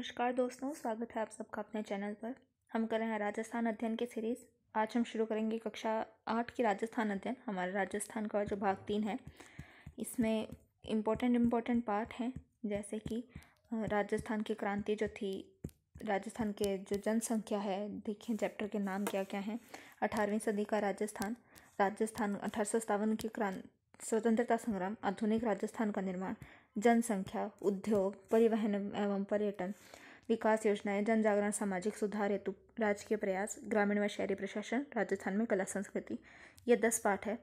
नमस्कार दोस्तों, स्वागत है आप सबका अपने चैनल पर। हम कर रहे हैं राजस्थान अध्ययन की सीरीज़। आज हम शुरू करेंगे कक्षा 8 की राजस्थान अध्ययन। हमारा राजस्थान का जो भाग 3 है, इसमें इम्पोर्टेंट पार्ट हैं, जैसे कि राजस्थान की क्रांति जो थी, राजस्थान के जो जनसंख्या है, देखिए चैप्टर के नाम क्या क्या हैं। 18वीं सदी का राजस्थान, 1857 की स्वतंत्रता संग्राम, आधुनिक राजस्थान का निर्माण, जनसंख्या, उद्योग, परिवहन एवं पर्यटन, विकास योजनाएं, जन जागरण, सामाजिक सुधार हेतु राजकीय प्रयास, ग्रामीण व शहरी प्रशासन, राजस्थान में कला संस्कृति। ये 10 पाठ है।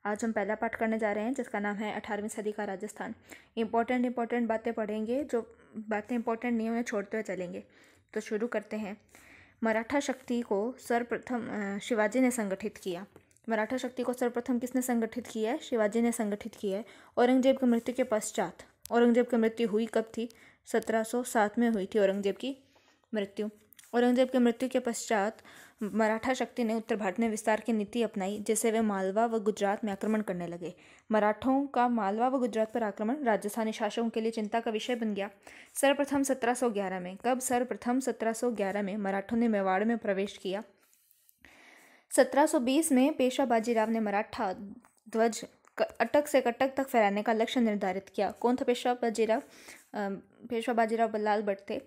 आज हम पहला पाठ करने जा रहे हैं, जिसका नाम है 18वीं सदी का राजस्थान। इम्पोर्टेंट बातें पढ़ेंगे, जो बातें इंपॉर्टेंट नहीं उन्हें छोड़ते हुए चलेंगे। तो शुरू करते हैं। मराठा शक्ति को सर्वप्रथम शिवाजी ने संगठित किया। मराठा शक्ति को सर्वप्रथम किसने संगठित किया है? शिवाजी ने संगठित किया है। औरंगजेब की मृत्यु के पश्चात, औरंगजेब की मृत्यु हुई कब थी? 1707 में हुई थी औरंगजेब की मृत्यु। औरंगजेब की मृत्यु के पश्चात मराठा शक्ति ने उत्तर भारत में विस्तार की नीति अपनाई, जिससे वे मालवा व गुजरात में आक्रमण करने लगे। मराठों का मालवा व गुजरात पर आक्रमण राजस्थानी शासकों के लिए चिंता का विषय बन गया। सर्वप्रथम 1711 में, कब? सर्वप्रथम 1711 में मराठों ने मेवाड़ में प्रवेश किया। 1720 में पेशवा बाजीराव ने मराठा ध्वज अटक से कटक तक फहराने का लक्ष्य निर्धारित किया। कौन था पेशवा बाजीराव? पेशवा बाजीराव बल्लाल भट्ट थे।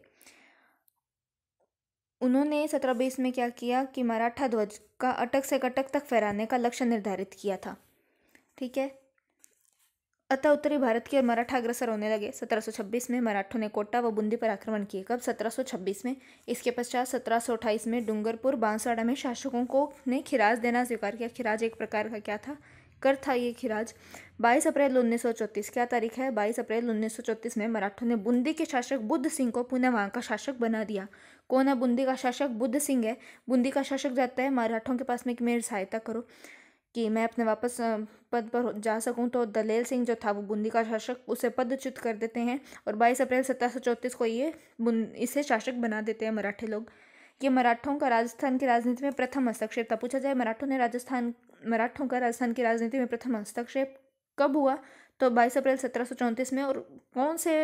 उन्होंने 1720 में क्या किया कि मराठा ध्वज का अटक से कटक तक फहराने का लक्ष्य निर्धारित किया था। ठीक है। अतः उत्तरी भारत की ओर मराठा अग्रसर होने लगे। 1726 में मराठों ने कोटा व बूंदी पर आक्रमण किए। कब? 1726 में। इसके पश्चात 1728 में डूंगरपुर बांसवाड़ा में शासकों को ने खिराज देना स्वीकार किया। खिराज एक प्रकार का क्या था? कर था ये खिराज। 22 अप्रैल 1934, क्या तारीख है? 22 अप्रैल 1934 में मराठों ने बूंदी के शासक बुद्ध सिंह को पुनः वहां का शासक बना दिया। कौन है बूंदी का शासक? बुद्ध सिंह है। बूंदी का शासक जाता है मराठों के पास में कि मेरी सहायता करो कि मैं अपने वापस पद पर जा सकूं। तो दलेल सिंह जो था वो बूंदी का शासक, उसे पदच्युत कर देते हैं और 22 अप्रैल 1734 को ये इसे शासक बना देते हैं मराठे लोग। ये मराठों का राजस्थान की राजनीति में प्रथम हस्तक्षेप था। पूछा जाए मराठों का राजस्थान की राजनीति में प्रथम हस्तक्षेप कब हुआ? तो 22 अप्रैल 1734 में। और कौन से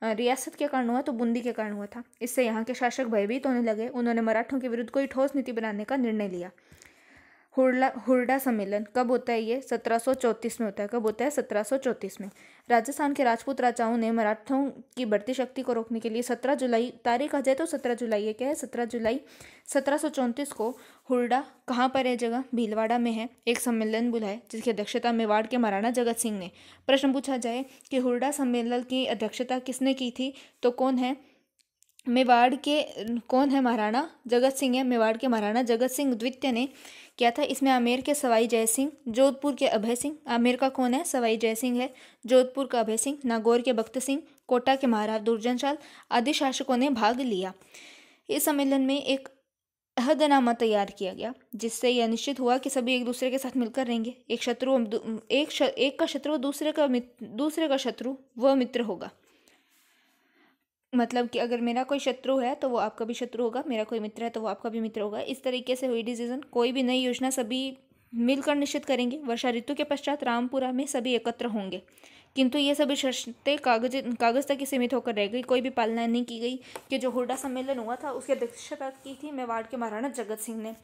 रियासत के कारण हुआ? तो बूंदी के कारण हुआ था। इससे यहाँ के शासक भयभीत होने लगे। उन्होंने मराठों के विरुद्ध कोई ठोस नीति बनाने का निर्णय लिया। हुरडा सम्मेलन कब होता है? ये 1734 में होता है। कब होता है? 1734 में। राजस्थान के राजपूत राजाओं ने मराठों की बढ़ती शक्ति को रोकने के लिए 17 जुलाई, तारीख आ जाए तो 17 जुलाई है, क्या है? 17 जुलाई 1734 को हुरडा, कहाँ पर है जगह? भीलवाड़ा में है, एक सम्मेलन बुलाए, जिसकी अध्यक्षता मेवाड़ के महाराणा जगत सिंह ने। प्रश्न पूछा जाए कि हुरडा सम्मेलन की अध्यक्षता किसने की थी, तो कौन है? मेवाड़ के कौन है? महाराणा जगत सिंह है। मेवाड़ के महाराणा जगत सिंह द्वितीय ने किया था। इसमें आमेर के सवाई जय सिंह, जोधपुर के अभय सिंह, आमेर का कौन है? सवाई जय सिंह है। जोधपुर का अभय सिंह, नागौर के बख्त सिंह, कोटा के महाराज दुर्जनशाल आदि शासकों ने भाग लिया। इस सम्मेलन में एक अहदनामा तैयार किया गया, जिससे यह निश्चित हुआ कि सभी एक दूसरे के साथ मिलकर रहेंगे। एक का शत्रु दूसरे का शत्रु वह मित्र होगा। मतलब कि अगर मेरा कोई शत्रु है तो वो आपका भी शत्रु होगा, मेरा कोई मित्र है तो वो आपका भी मित्र होगा। इस तरीके से हुई डिसीजन। कोई भी नई योजना सभी मिलकर निश्चित करेंगे। वर्षा ऋतु के पश्चात रामपुरा में सभी एकत्र होंगे, किंतु ये सभी शर्तें कागज तक ही सीमित होकर रह गई। कोई भी पालना नहीं की गई। कि जो हुरडा सम्मेलन हुआ था उसकी अध्यक्षता की थी मेवाड़ के महाराणा जगत सिंह ने।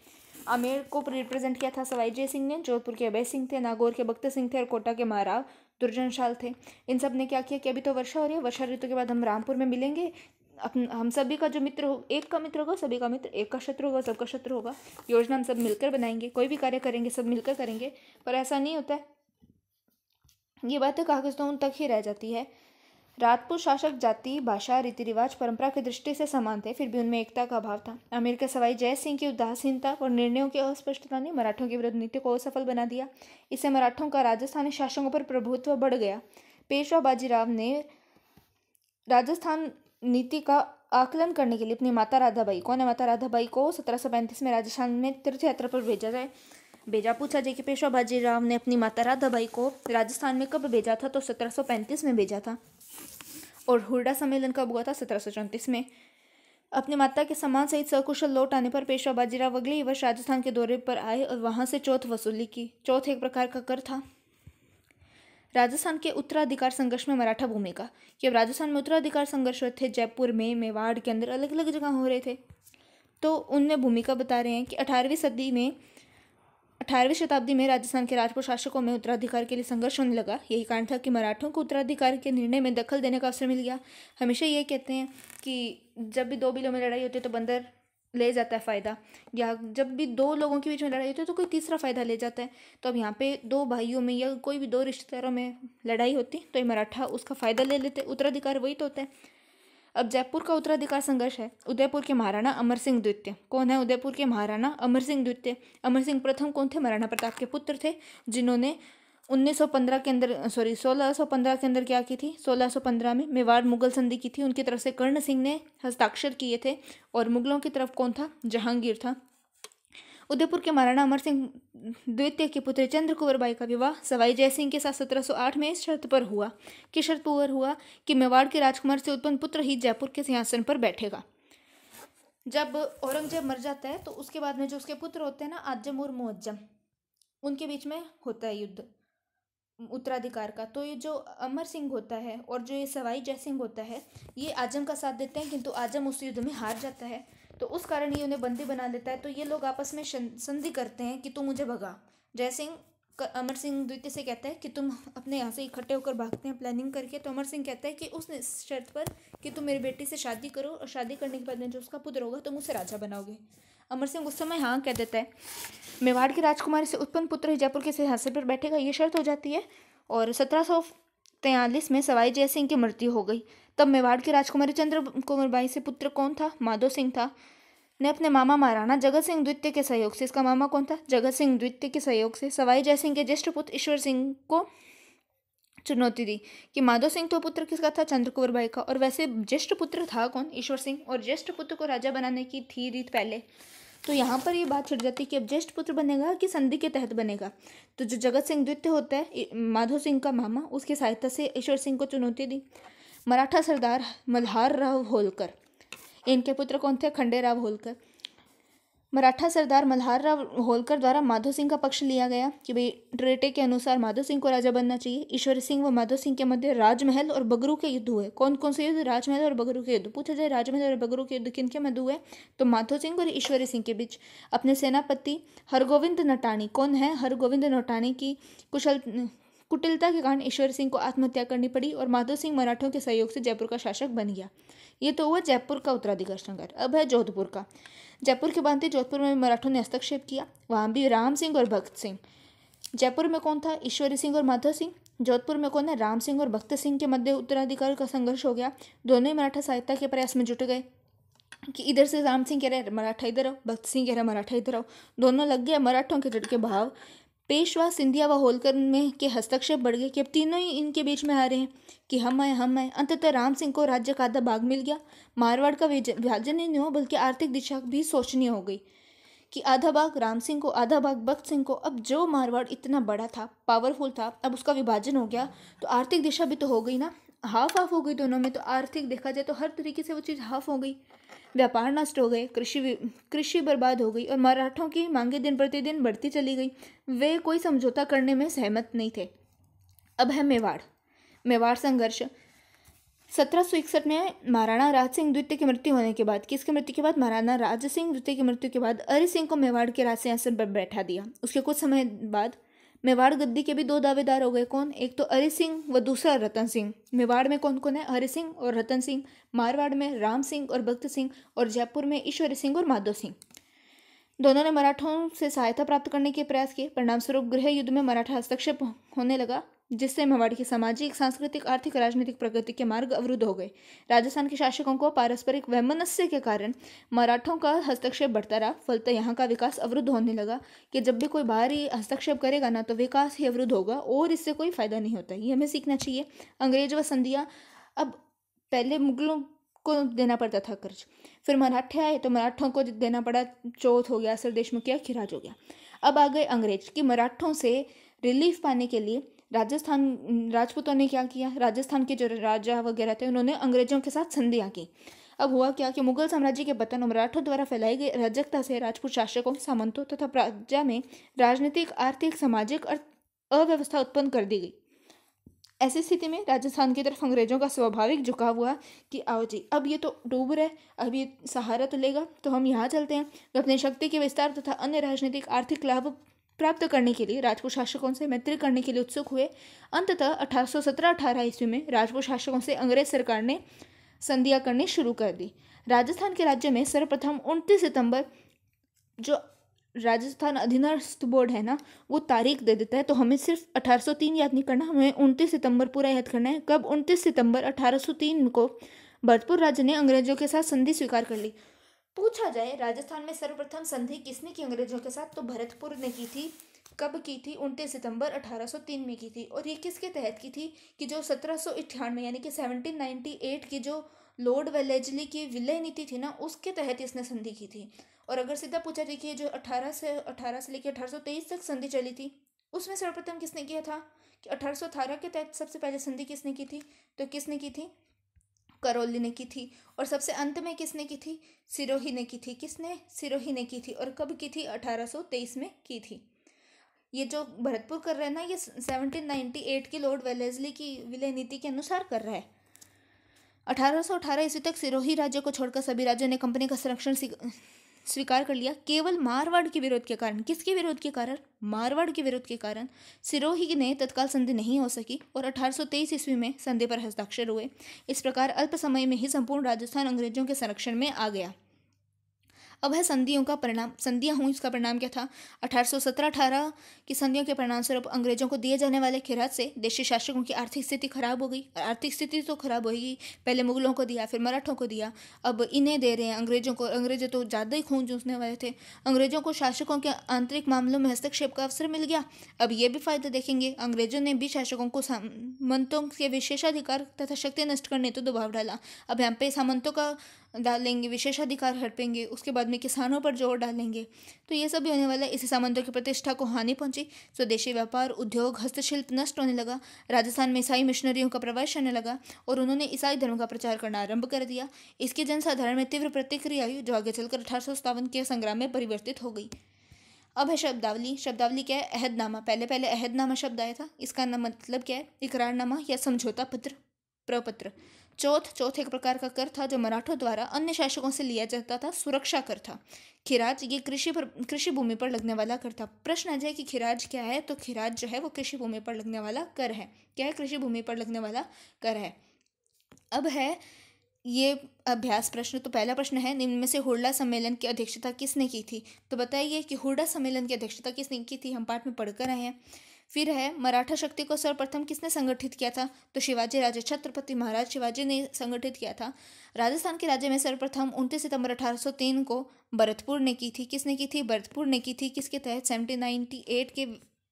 आमेर को रिप्रेजेंट किया था सवाई जय सिंह ने, जोधपुर के अभय सिंह थे, नागौर के बख्त सिंह थे और कोटा के महाराज दुर्जनशाल थे। इन सब ने क्या किया कि अभी तो वर्षा हो रही है, वर्षा ऋतु के बाद हम रामपुर में मिलेंगे। हम सभी का जो मित्र हो, एक का मित्र होगा सभी का मित्र, एक का शत्रु होगा सबका शत्रु होगा। योजना हम सब मिलकर बनाएंगे, कोई भी कार्य करेंगे सब मिलकर करेंगे। पर ऐसा नहीं होता है, ये बातें कागजों तक ही रह जाती है। राजपूत शासक जाति, भाषा, रीति रिवाज, परंपरा की दृष्टि से समान थे, फिर भी उनमें एकता का अभाव था। आमेर के सवाई जय सिंह की उदासीनता और निर्णयों की अस्पष्टता ने मराठों की विरुद्ध नीति को असफल बना दिया। इससे मराठों का राजस्थानी शासकों पर प्रभुत्व बढ़ गया। पेशवा बाजीराव ने राजस्थान नीति का आकलन करने के लिए अपनी माता राधाबाई, कौन है माता राधाबाई, को 1735 में राजस्थान में तीर्थ यात्रा पर भेजा। पूछा जाए कि पेशवा बाजीराव ने अपनी माता राधाबाई को राजस्थान में कब भेजा था, तो 1735 में भेजा था। और हुरडा सम्मेलन कब हुआ था? 1734 में। अपनी माता के सम्मान सहित सकुशल लौट आने पर पेशवा बाजीराव अगले ही वर्ष राजस्थान के दौरे पर आए और वहां से चौथ वसूली की। चौथ एक प्रकार का कर था। राजस्थान के उत्तराधिकार संघर्ष में मराठा भूमिका, कि अब राजस्थान में उत्तराधिकार संघर्ष हुए थे, जयपुर में, मेवाड़ के अंदर अलग अलग जगह हो रहे थे, तो उनमें भूमिका बता रहे हैं कि 18वीं शताब्दी में राजस्थान के राजपूत शासकों में उत्तराधिकार के लिए संघर्ष होने लगा। यही कारण था कि मराठों को उत्तराधिकार के निर्णय में दखल देने का अवसर मिल गया। हमेशा ये कहते हैं कि जब भी दो बिलों में लड़ाई होती है तो बंदर ले जाता है फ़ायदा, या जब भी दो लोगों के बीच में लड़ाई होती है तो कोई तीसरा फ़ायदा ले जाता है। तो अब यहाँ पे दो भाइयों में या कोई भी दो रिश्तेदारों में लड़ाई होती तो ये मराठा उसका फ़ायदा ले लेते। उत्तराधिकार वही तो होता है। अब जयपुर का उत्तराधिकार संघर्ष है। उदयपुर के महाराणा अमर सिंह द्वितीय कौन है? उदयपुर के महाराणा अमर सिंह द्वितीय। अमर सिंह प्रथम कौन थे? महाराणा प्रताप के पुत्र थे, जिन्होंने 1615 के अंदर क्या की थी? 1615 में मेवाड़ मुगल संधि की थी। उनकी तरफ से कर्ण सिंह ने हस्ताक्षर किए थे, और मुगलों की तरफ कौन था? जहांगीर था। उदयपुर के महाराणा अमर सिंह द्वितीय के पुत्र चंद्र कुंवर बाई का विवाह सवाई जयसिंह के साथ 1708 में इस शर्त पर हुआ कि मेवाड़ के राजकुमार से उत्पन्न पुत्र ही जयपुर के सिंहासन पर बैठेगा। जब औरंगजेब मर जाता है तो उसके बाद में जो उसके पुत्र होते हैं ना, आजम और मुअज्जम, उनके बीच में होता है युद्ध उत्तराधिकार का। तो ये जो अमर सिंह होता है और जो ये सवाई जयसिंह होता है, ये आजम का साथ देते हैं, किंतु आजम उस युद्ध में हार जाता है, तो उस कारण ये उन्हें बंदी बना लेता है। तो ये लोग आपस में संधि करते हैं कि तू मुझे भगा। जयसिंह अमर सिंह द्वितीय से कहता है कि तुम अपने यहाँ से इकट्ठे होकर भागते हैं प्लानिंग करके। तो अमर सिंह कहता है कि उसने शर्त पर कि तुम मेरी बेटी से शादी करो, और शादी करने के बाद में जो उसका पुत्र होगा तुम उसे राजा बनाओगे। अमर सिंह उस समय हाँ कह देता है। मेवाड़ की राजकुमारी से उत्पन्न पुत्र ही जयपुर के सिंहासन पर बैठेगा, ये शर्त हो जाती है। और 1743 में सवाई जयसिंह की मृत्यु हो गई। तब मेवाड़ की राजकुमारी चंद्र कुंवर बाई से पुत्र कौन था? माधो सिंह था, ने अपने मामा महाराणा जगत सिंह द्वितीय के सहयोग से, इसका मामा कौन था? जगत सिंह द्वितीय के सहयोग से सवाई जयसिंह के ज्येष्ठ पुत्र ईश्वर सिंह को चुनौती दी कि माधो सिंह तो पुत्र किसका था? चंद्र कुंवर बाई का। और वैसे ज्येष्ठ पुत्र था कौन? ईश्वर सिंह। और ज्येष्ठ पुत्र को राजा बनाने की थी रीत पहले। तो यहाँ पर ये बात छिड़ जाती है कि अब ज्येष्ठ पुत्र बनेगा कि संधि के तहत बनेगा। तो जो जगत सिंह द्वितीय होता है, माधो सिंह का मामा, उसकी सहायता से ईश्वर सिंह को चुनौती दी। मराठा सरदार मल्हार राव होलकर, इनके पुत्र कौन थे? खंडेराव होलकर। मराठा सरदार मल्हार राव होलकर द्वारा माधो सिंह का पक्ष लिया गया कि भाई ट्रेटे के अनुसार माधो सिंह को राजा बनना चाहिए। ईश्वर सिंह व माधो सिंह के मध्य राजमहल और बगरू के युद्ध हुए। कौन कौन से युद्ध? राजमहल और बगरू के युद्ध। पूछा जाए राजमहल और बगरू के युद्ध किन के मध्य हुए, तो माधो सिंह और ईश्वरी सिंह के बीच। अपने सेनापति हरगोविंद नटानी, कौन है? हरगोविंद नटानी की कुटिलता के कारण ईश्वर सिंह को आत्महत्या करनी पड़ी, और माधो सिंह मराठों के सहयोग से जयपुर का शासक बन गया। ये तो हुआ जयपुर का उत्तराधिकार संघर्ष। अब है जोधपुर का। जयपुर के बाद जोधपुर में मराठों ने हस्तक्षेप किया, वहाँ भी राम सिंह और भक्त सिंह। जयपुर में कौन था? ईश्वरी सिंह और माधो सिंह। जोधपुर में कौन है? राम सिंह और भक्त सिंह के मध्य उत्तराधिकार का संघर्ष हो गया। दोनों ही मराठा सहायता के प्रयास में जुट गए कि इधर से राम सिंह कह रहे मराठा इधर आओ, भक्त सिंह कह रहे मराठा इधर आओ। दोनों लग गए मराठों के झटके भाव। पेशवा, सिंधिया व होलकर में के हस्तक्षेप बढ़ गए कि अब तीनों ही इनके बीच में आ रहे हैं कि हम आए। अंततः राम सिंह को राज्य का आधा भाग मिल गया। मारवाड़ का विभाजन ही नहीं हो बल्कि आर्थिक दिशा भी सोचनी हो गई कि आधा भाग राम सिंह को, आधा भाग भक्त सिंह को। अब जो मारवाड़ इतना बड़ा था, पावरफुल था, अब उसका विभाजन हो गया तो आर्थिक दिशा भी तो हो गई ना, हाफ हाफ हो गई दोनों में। तो आर्थिक देखा जाए तो हर तरीके से वो चीज़ हाफ हो गई। व्यापार नष्ट हो गए, कृषि बर्बाद हो गई, और मराठों की मांगे दिन प्रतिदिन बढ़ती चली गई। वे कोई समझौता करने में सहमत नहीं थे। अब है मेवाड़ संघर्ष। 1761 में महाराणा राज सिंह द्वितीय की मृत्यु होने के बाद, किसकी मृत्यु के बाद? महाराणा राज सिंह द्वितीय की मृत्यु के बाद अरि सिंह को मेवाड़ के राज सिंहासन पर बैठा दिया। उसके कुछ समय बाद मेवाड़ गद्दी के भी दो दावेदार हो गए। कौन? एक तो अरि सिंह व दूसरा रतन सिंह। मेवाड़ में कौन कौन है? हरि सिंह और रतन सिंह। मारवाड़ में राम सिंह और भक्त सिंह, और जयपुर में ईश्वरी सिंह और माधो सिंह। दोनों ने मराठों से सहायता प्राप्त करने के प्रयास किए। परिणामस्वरूप गृह युद्ध में मराठा हस्तक्षेप होने लगा, जिससे मेवाड़ की सामाजिक, सांस्कृतिक, आर्थिक, राजनीतिक प्रगति के मार्ग अवरुद्ध हो गए। राजस्थान के शासकों को पारस्परिक वैमनस्य के कारण मराठों का हस्तक्षेप बढ़ता रहा। फलतः यहाँ का विकास अवरुद्ध होने लगा कि जब भी कोई बाहरी हस्तक्षेप करेगा ना तो विकास ही अवरुद्ध होगा, और इससे कोई फायदा नहीं होता। ये हमें सीखना चाहिए। अंग्रेज व संधियाँ, अब पहले मुगलों को देना पड़ता था कर्ज, फिर मराठे आए तो मराठों को देना पड़ा। चौथ हो गया, सरदेश में किया, खिराज हो गया। अब आ गए अंग्रेज कि मराठों से रिलीफ पाने के लिए राजपूतों ने क्या किया? राजस्थान के जो राजा वगैरह थे उन्होंने अंग्रेजों के साथ संधियाँ की। अब हुआ क्या कि मुगल साम्राज्य के पतन और मराठों द्वारा फैलाई गई अराजकता से राजपूत शासकों, सामंतों तथा प्रजा में राजनीतिक, आर्थिक, सामाजिक अव्यवस्था उत्पन्न कर दी गई। ऐसी स्थिति में राजस्थान की तरफ अंग्रेजों का स्वाभाविक झुकाव हुआ कि आओ जी, अब ये तो डूब रहा है, अब ये सहारा तो लेगा, तो हम यहाँ चलते हैं। वे अपनी शक्ति के विस्तार तथा अन्य राजनीतिक आर्थिक लाभ प्राप्त करने के लिए राजपूत शासकों से मैत्री करने के लिए उत्सुक हुए। अंततः 1817-18 ईस्वी में राजपूत शासकों से अंग्रेज सरकार ने संधियाँ करनी शुरू कर दी। राजस्थान के राज्य में सर्वप्रथम 29 सितंबर, जो राजस्थान अधीनस्थ बोर्ड है ना, वो तारीख दे देता है, तो हमें सिर्फ 1803 याद नहीं करना, हमें 29 सितंबर पूरा याद करना है। कब? 29 सितंबर 1803 को भरतपुर राज्य ने अंग्रेजों के साथ संधि स्वीकार कर ली। पूछा जाए राजस्थान में सर्वप्रथम संधि किसने की अंग्रेजों के साथ, तो भरतपुर ने की थी। कब की थी? 29 सितंबर 1803 में की थी। और ये किसके तहत की थी कि जो 1798 यानी कि 1798 की जो लॉर्ड वेलेस्ली की विलय नीति थी ना, उसके तहत इसने संधि की थी। और अगर सीधा पूछा जाए कि जो 18 से लेकर 1823 तक संधि चली थी, उसमें सर्वप्रथम किसने किया था कि 1818 के तहत सबसे पहले संधि किसने की थी, तो किसने की थी? करौली ने की थी। और सबसे अंत में किसने की थी? सिरोही ने की थी। किसने? सिरोही ने की थी। और कब की थी? 1823 में की थी। ये जो भरतपुर कर रहा है ना, ये 1798 की लॉर्ड वेलेस्ली की विलय नीति के अनुसार कर रहा है। 1818 ईस्वी तक सिरोही राज्य को छोड़कर सभी राज्यों ने कंपनी का संरक्षण स्वीकार कर लिया। केवल मारवाड़ के विरोध के कारण, किसके विरोध के कारण? मारवाड़ के विरोध के कारण सिरोही ने तत्काल संधि नहीं हो सकी और 1823 ईस्वी में संधि पर हस्ताक्षर हुए। इस प्रकार अल्प समय में ही संपूर्ण राजस्थान अंग्रेजों के संरक्षण में आ गया। अब है संधियों का परिणाम। संधियां हुई, इसका परिणाम क्या था? 1817-18 की संधियों के परिणाम स्वरूप अंग्रेजों को दिए जाने वाले खिराज से देशी शासकों की आर्थिक स्थिति खराब हो गई। आर्थिक स्थिति तो खराब होगी, पहले मुगलों को दिया, फिर मराठों को दिया, अब इन्हें दे रहे हैं अंग्रेजों को। अंग्रेजों तो ज़्यादा ही खून चूसने वाले थे। अंग्रेजों को शासकों के आंतरिक मामलों में हस्तक्षेप का अवसर मिल गया। अब ये भी फायदा देखेंगे। अंग्रेजों ने भी शासकों को सामंतों के विशेषाधिकार तथा शक्ति नष्ट करने तो दबाव डाला। अब यहाँ पे सामंतों का डालेंगे, विशेषाधिकार हड़पेंगे, उसके बाद में किसानों पर जोर डालेंगे, तो ये सब भी होने वाला है। इससे सामंतों की प्रतिष्ठा को हानि पहुंची। स्वदेशी व्यापार, उद्योग, हस्तशिल्प नष्ट होने लगा। राजस्थान में ईसाई मिशनरियों का प्रवेश होने लगा और उन्होंने ईसाई धर्म का प्रचार करना आरंभ कर दिया। इसकी जनसाधारण में तीव्र प्रतिक्रिया आई, जो आगे चलकर 1857 के संग्राम में परिवर्तित हो गई। अब है शब्दावली। शब्दावली क्या है? अहदनामा। पहले पहले अहदनामा शब्द आया था। इसका मतलब क्या है? इकरारनामा या समझौता पत्र, प्रपत्र। चौथ एक प्रकार का कर था जो मराठों द्वारा अन्य शासकों से लिया जाता था, सुरक्षा कर था। खिराज, ये कृषि भूमि पर लगने वाला कर था। प्रश्न आ जाए कि खिराज क्या है, तो खिराज जो है वो कृषि भूमि पर लगने वाला कर है। क्या है? कृषि भूमि पर लगने वाला कर है। अब है ये अभ्यास प्रश्न। तो पहला प्रश्न है, निम्न में से हुरडा सम्मेलन की अध्यक्षता किसने की थी? तो बताइए कि हुरडा सम्मेलन की अध्यक्षता किसने की थी, हम पाठ में पढ़कर आए हैं। फिर है, मराठा शक्ति को सर्वप्रथम किसने संगठित किया था? तो शिवाजी राजे, छत्रपति महाराज शिवाजी ने संगठित किया था। राजस्थान के राज्य में सर्वप्रथम 29 सितंबर 1803 को भरतपुर ने की थी। किसने की थी? भरतपुर ने की थी। किसके तहत? 1798 के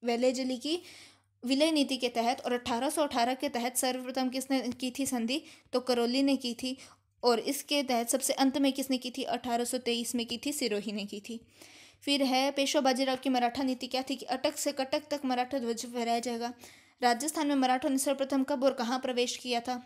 वेलेस्ली की विलय नीति के तहत। और 1818 के तहत सर्वप्रथम किसने की थी संधि? तो करौली ने की थी। और इसके तहत सबसे अंत में किसने की थी? 1823 में की थी, सिरोही ने की थी। फिर है, पेशवा बाजीराव की मराठा नीति क्या थी कि अटक से कटक तक मराठा ध्वज फहराया जाएगा। राजस्थान में मराठों ने सर्वप्रथम कब और कहाँ प्रवेश किया था?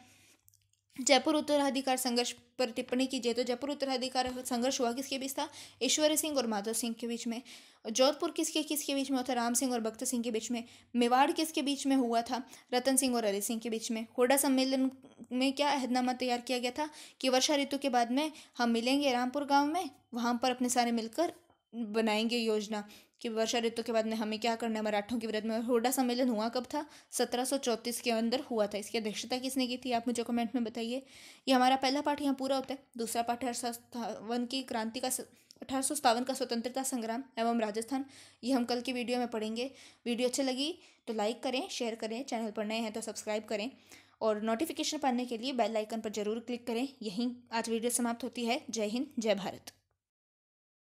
जयपुर उत्तराधिकार संघर्ष पर टिप्पणी कीजिए। तो जयपुर उत्तराधिकार संघर्ष हुआ किसके बीच था? ईश्वरी सिंह और माधव सिंह के बीच में। जोधपुर किसके बीच में हुआ था? राम सिंह और भक्त सिंह के बीच में। मेवाड़ किसके बीच में हुआ था? रतन सिंह और हरि सिंह के बीच में। हुरडा सम्मेलन में क्या अहदनामा तैयार किया गया था कि वर्षा ऋतु के बाद में हम मिलेंगे रामपुर गाँव में, वहाँ पर अपने सारे मिलकर बनाएंगे योजना कि वर्षा ऋतु के बाद में हमें क्या करना है मराठों के विरुद्ध में। हुरडा सम्मेलन हुआ कब था? 1734 के अंदर हुआ था। इसकी अध्यक्षता किसने की थी, आप मुझे कमेंट में बताइए। ये हमारा पहला पाठ यहाँ पूरा होता है। दूसरा पाठ 1857 की क्रांति का 1857 का स्वतंत्रता संग्राम एवं राजस्थान, ये हम कल की वीडियो में पढ़ेंगे। वीडियो अच्छी लगी तो लाइक करें, शेयर करें, चैनल पर नए हैं तो सब्सक्राइब करें और नोटिफिकेशन पाने के लिए बेल आइकन पर जरूर क्लिक करें। यहीं आज वीडियो समाप्त होती है। जय हिंद, जय भारत।